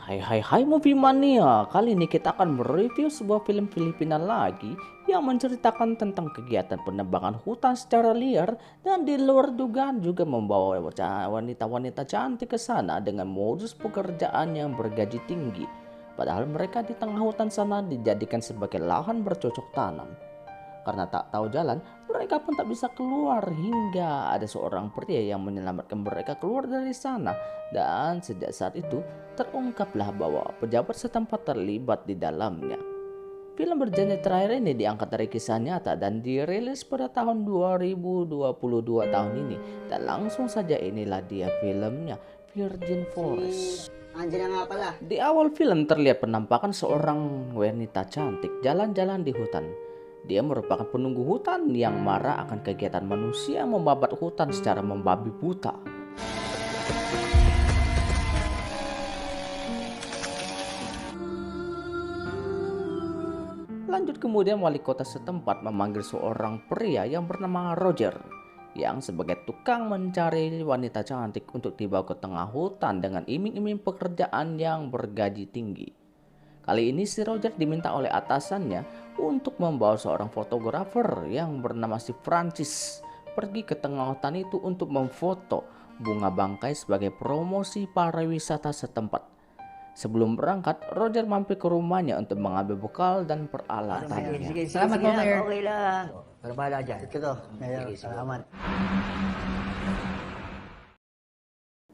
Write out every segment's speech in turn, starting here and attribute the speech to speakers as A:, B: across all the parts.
A: Hai Movie Mania, kali ini kita akan mereview sebuah film Filipina lagi yang menceritakan tentang kegiatan penebangan hutan secara liar dan di luar dugaan juga membawa wanita-wanita cantik ke sana dengan modus pekerjaan yang bergaji tinggi. Padahal mereka di tengah hutan sana dijadikan sebagai lahan bercocok tanam. Karena tak tahu jalan, mereka pun tak bisa keluar hingga ada seorang pria yang menyelamatkan mereka keluar dari sana. Dan sejak saat itu, terungkaplah bahwa pejabat setempat terlibat di dalamnya. Film bergenre terakhir ini diangkat dari kisah nyata dan dirilis pada tahun 2022 tahun ini. Dan langsung saja inilah dia filmnya, Virgin Forest.
B: Angela nga pala.
A: Di awal film terlihat penampakan seorang wanita cantik jalan-jalan di hutan. Dia merupakan penunggu hutan yang marah akan kegiatan manusia membabat hutan secara membabi buta. Lanjut kemudian wali kota setempat memanggil seorang pria yang bernama Roger yang sebagai tukang mencari wanita cantik untuk dibawa ke tengah hutan dengan iming-iming pekerjaan yang bergaji tinggi. Kali ini si Roger diminta oleh atasannya untuk membawa seorang fotografer yang bernama si Francis pergi ke tengah hutan itu untuk memfoto bunga bangkai sebagai promosi pariwisata setempat. Sebelum berangkat, Roger mampir ke rumahnya untuk mengambil bekal dan peralatannya.
B: Salamat po, Mayor. Okay lang. Para bahala dyan. Ito, Mayor. Salamat.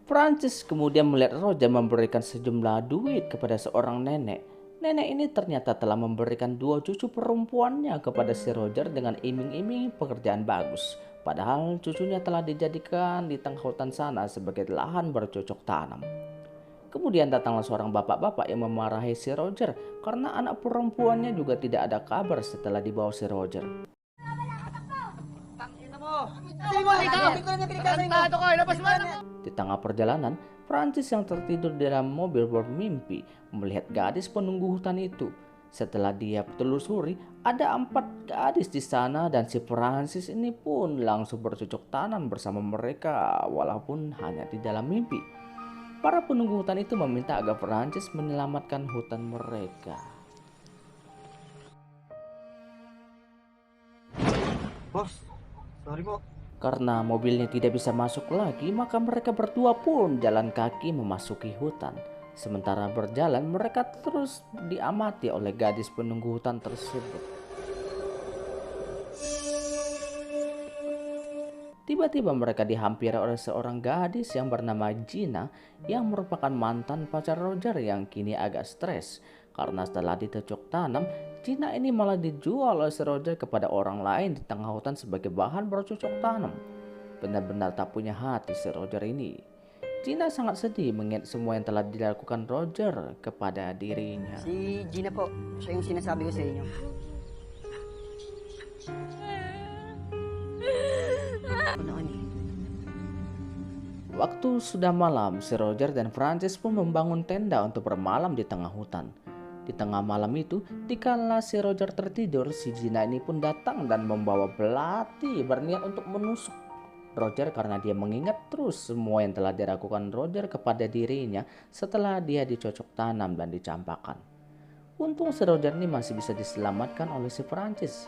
A: Francis kemudian melihat Roger memberikan sejumlah duit kepada seorang nenek. Nenek ini ternyata telah memberikan 2 cucu perempuannya kepada si Roger dengan iming-iming pekerjaan bagus. Padahal cucunya telah dijadikan di tengah hutan sana sebagai lahan bercocok tanam. Kemudian datanglah seorang bapak-bapak yang memarahi si Roger karena anak perempuannya juga tidak ada kabar setelah dibawa si Roger. Di tengah perjalanan, Francis yang tertidur di dalam mobil bermimpi melihat gadis penunggu hutan itu. Setelah dia telusuri, ada 4 gadis di sana dan si Francis ini pun langsung bercocok tanam bersama mereka walaupun hanya di dalam mimpi. Para penunggu hutan itu meminta agar Francis menyelamatkan hutan mereka.
B: Boss, sorry po.
A: Karena mobilnya tidak bisa masuk lagi, maka mereka berdua pun jalan kaki memasuki hutan. Sementara berjalan, mereka terus diamati oleh gadis penunggu hutan tersebut. Tiba-tiba mereka dihampiri oleh seorang gadis yang bernama Gina yang merupakan mantan pacar Roger yang kini agak stres. Karena setelah dicocok tanam, Gina ini malah dijual oleh si Roger kepada orang lain di tengah hutan sebagai bahan bercocok tanam. Benar-benar tak punya hati si Roger ini. Gina sangat sedih mengingat semua yang telah dilakukan Roger kepada dirinya.
B: Si Gina po, siya yung sinasabi ko sa inyo.
A: Waktu sudah malam, si Roger dan Francis pun membangun tenda untuk bermalam di tengah hutan. Di tengah malam itu, dikala si Roger tertidur, si Gina ini pun datang dan membawa belati berniat untuk menusuk Roger karena dia mengingat terus semua yang telah dilakukan Roger kepada dirinya setelah dia dicocok tanam dan dicampakkan. Untung si Roger ini masih bisa diselamatkan oleh si Francis.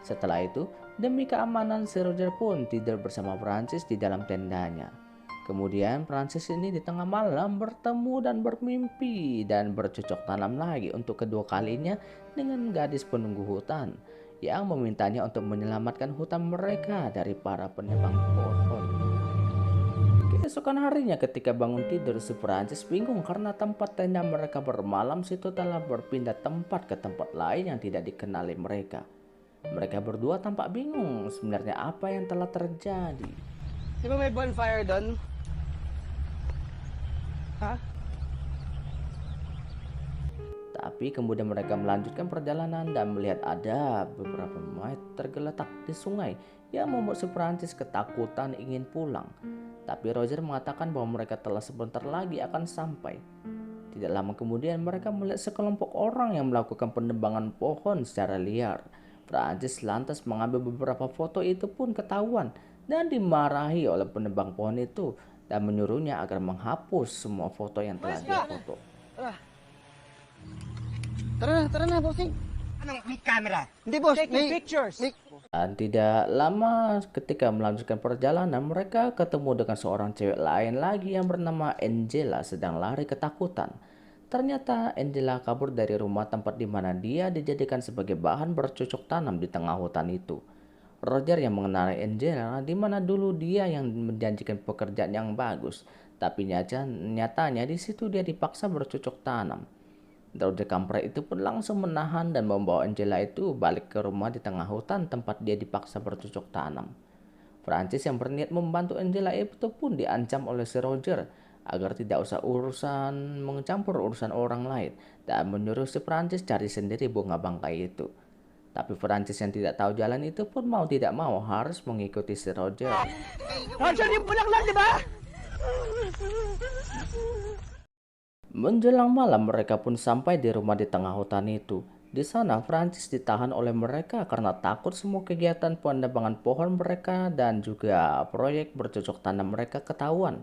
A: Setelah itu, demi keamanan si Roger pun tidur bersama Francis di dalam tendanya. Kemudian Francis ini di tengah malam bertemu dan bermimpi dan bercocok tanam lagi untuk kedua kalinya dengan gadis penunggu hutan yang memintanya untuk menyelamatkan hutan mereka dari para penebang pohon. Keesokan harinya ketika bangun tidur, si Francis bingung karena tempat tenda mereka bermalam situ telah berpindah tempat ke tempat lain yang tidak dikenali mereka. Mereka berdua tampak bingung sebenarnya apa yang telah terjadi.
B: Di ba may bonfire doon? Ha?
A: Tapi kemudian mereka melanjutkan perjalanan dan melihat ada beberapa mayat tergeletak di sungai yang membuat si Francis ketakutan ingin pulang. Tapi Roger mengatakan bahwa mereka telah sebentar lagi akan sampai. Tidak lama kemudian mereka melihat sekelompok orang yang melakukan penebangan pohon secara liar. Francis lantas mengambil beberapa foto itu pun ketahuan dan dimarahi oleh penebang pohon itu dan menyuruhnya agar menghapus semua foto yang telah dia foto.
C: Tara na, bossing.
B: Anong may camera?
C: Hindi, boss.
B: Taking pictures.
A: Dan tidak lama ketika melanjutkan perjalanan, mereka ketemu dengan seorang cewek lain lagi yang bernama Angela sedang lari ketakutan. Ternyata Angela kabur dari rumah tempat di mana dia dijadikan sebagai bahan bercocok tanam di tengah hutan itu. Roger yang mengenali Angela di mana dulu dia yang menjanjikan pekerjaan yang bagus, tapi nyatanya di situ dia dipaksa bercocok tanam. Roger kampret itu pun langsung menahan dan membawa Angela itu balik ke rumah di tengah hutan tempat dia dipaksa bercocok tanam. Francis yang berniat membantu Angela itu pun diancam oleh si Roger agar tidak usah mencampur urusan orang lain dan menyuruh si Francis cari sendiri bunga bangkai itu. Tapi Francis yang tidak tahu jalan itu pun mau tidak mau harus mengikuti si Roger.
B: Roger, di pulang lang, di ba?
A: Menjelang malam mereka pun sampai di rumah di tengah hutan itu. Di sana Francis ditahan oleh mereka karena takut semua kegiatan penebangan pohon mereka dan juga proyek bercocok tanam mereka ketahuan.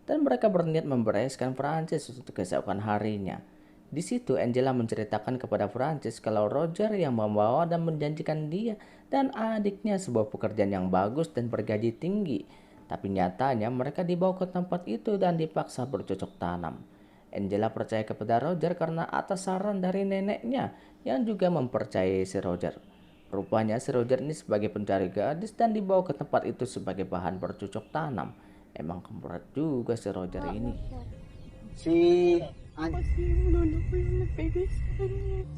A: Dan mereka berniat membereskan Francis untuk keesokan harinya. Di situ Angela menceritakan kepada Francis kalau Roger yang membawa dan menjanjikan dia dan adiknya sebuah pekerjaan yang bagus dan bergaji tinggi. Tapi nyatanya mereka dibawa ke tempat itu dan dipaksa bercocok tanam. Angela percaya kepada Roger karena atas saran dari neneknya yang juga mempercayai si Roger. Rupanya si Roger ini sebagai pencari gadis dan dibawa ke tempat itu sebagai bahan bercocok tanam. Emang kemberat juga si Roger ini.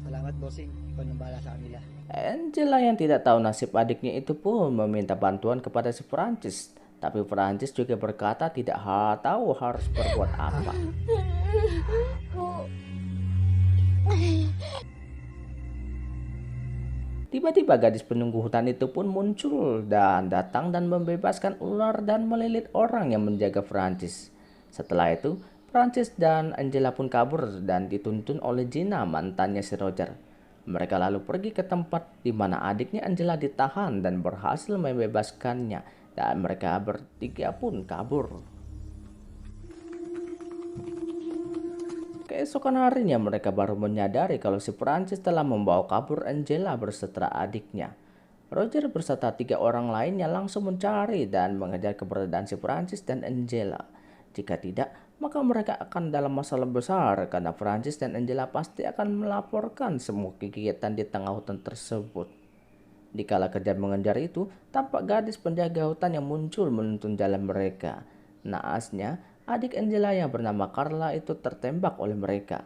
B: Salamat, bossing. Ikaw nang bahala sa kanila.
A: Angela yang tidak tahu nasib adiknya itu pun meminta bantuan kepada si Francis. Tapi Francis juga berkata tidak tahu harus berbuat apa. Tiba-tiba gadis penunggu hutan itu pun muncul dan datang dan membebaskan ular dan melilit orang yang menjaga Francis. Setelah itu, Francis dan Angela pun kabur dan dituntun oleh Gina, mantannya si Roger. Mereka lalu pergi ke tempat di mana adiknya Angela ditahan dan berhasil membebaskannya. Dan mereka bertiga pun kabur. Keesokan harinya mereka baru menyadari kalau si Francis telah membawa kabur Angela berserta adiknya. Roger beserta 3 orang lainnya langsung mencari dan mengejar keberadaan si Francis dan Angela. Jika tidak, maka mereka akan dalam masalah besar karena Francis dan Angela pasti akan melaporkan semua kegiatan di tengah hutan tersebut. Dikala kejar mengejar itu, tampak gadis penjaga hutan yang muncul menuntun jalan mereka. Naasnya, adik Angela yang bernama Carla itu tertembak oleh mereka.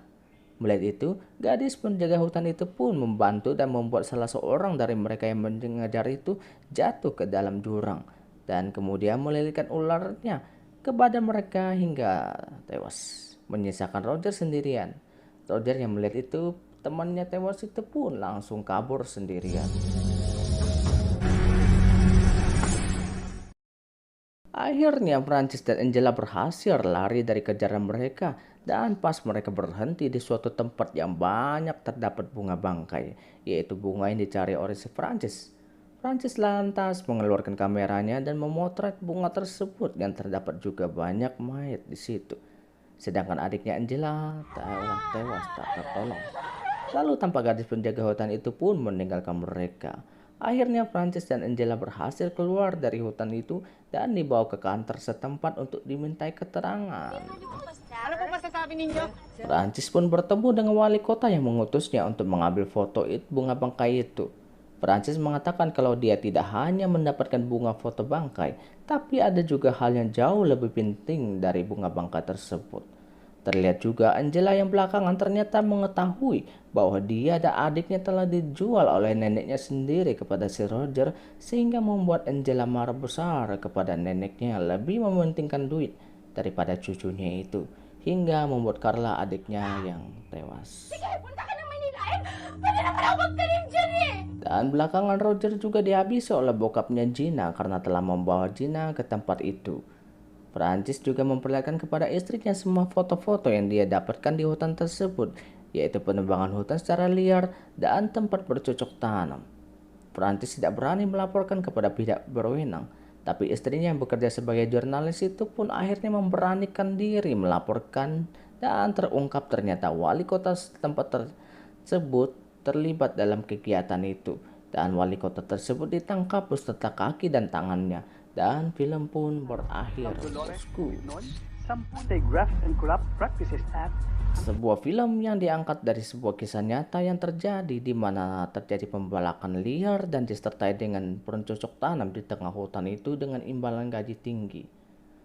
A: Melihat itu, gadis penjaga hutan itu pun membantu dan membuat salah seorang dari mereka yang mengejar itu jatuh ke dalam jurang. Dan kemudian melilitkan ularnya ke badan mereka hingga tewas, menyisakan Roger sendirian. Roger yang melihat itu, temannya tewas itu pun langsung kabur sendirian. Akhirnya Francis dan Angela berhasil lari dari kejaran mereka dan pas mereka berhenti di suatu tempat yang banyak terdapat bunga bangkai, yaitu bunga yang dicari oleh si Francis. Francis lantas mengeluarkan kameranya dan memotret bunga tersebut yang terdapat juga banyak mayat di situ. Sedangkan adiknya Angela tewas tak tertolong. Lalu tanpa gadis penjaga hutan itu pun meninggalkan mereka. Akhirnya Francis dan Angela berhasil keluar dari hutan itu dan dibawa ke kantor setempat untuk dimintai keterangan.
B: Ano po masasabi ninyo?
A: Francis pun bertemu dengan wali kota yang mengutusnya untuk mengambil foto bunga bangkai itu. Francis mengatakan kalau dia tidak hanya mendapatkan bunga foto bangkai, tapi ada juga hal yang jauh lebih penting dari bunga bangkai tersebut. Terlihat juga Angela yang belakangan ternyata mengetahui bahwa dia dan adiknya telah dijual oleh neneknya sendiri kepada si Roger sehingga membuat Angela marah besar kepada neneknya yang lebih mementingkan duit daripada cucunya itu hingga membuat Carla adiknya yang tewas.
D: Sige, punta ka ng Manila eh. Pwede naman ako magtanim dyan eh.
A: Dan belakangan Roger juga dihabisi oleh bokapnya Gina karena telah membawa Gina ke tempat itu. Francis juga memperlihatkan kepada istrinya semua foto-foto yang dia dapatkan di hutan tersebut, yaitu penebangan hutan secara liar dan tempat bercocok tanam. Francis tidak berani melaporkan kepada pihak berwenang, Tapi istrinya yang bekerja sebagai jurnalis itu pun akhirnya memberanikan diri melaporkan dan terungkap ternyata wali kota setempat tersebut terlibat dalam kegiatan itu. Dan wali kota tersebut ditangkap beserta kaki dan tangannya. Dan film pun berakhir. Bosku.
E: Some Graft and Corrupt Practices Act.
A: Sebuah film yang diangkat dari sebuah kisah nyata yang terjadi di mana terjadi pembalakan liar dan disertai dengan pencocok tanam di tengah hutan itu dengan imbalan gaji tinggi.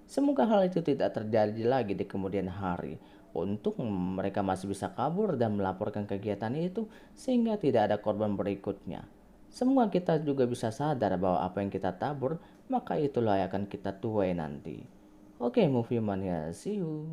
A: Semoga hal itu tidak terjadi lagi di kemudian hari. Untuk mereka masih bisa kabur dan melaporkan kegiatan itu sehingga tidak ada korban berikutnya. Semoga kita juga bisa sadar bahwa apa yang kita tabur maka itulah yang akan kita tuai nanti. Oke, Movie Mania, see you.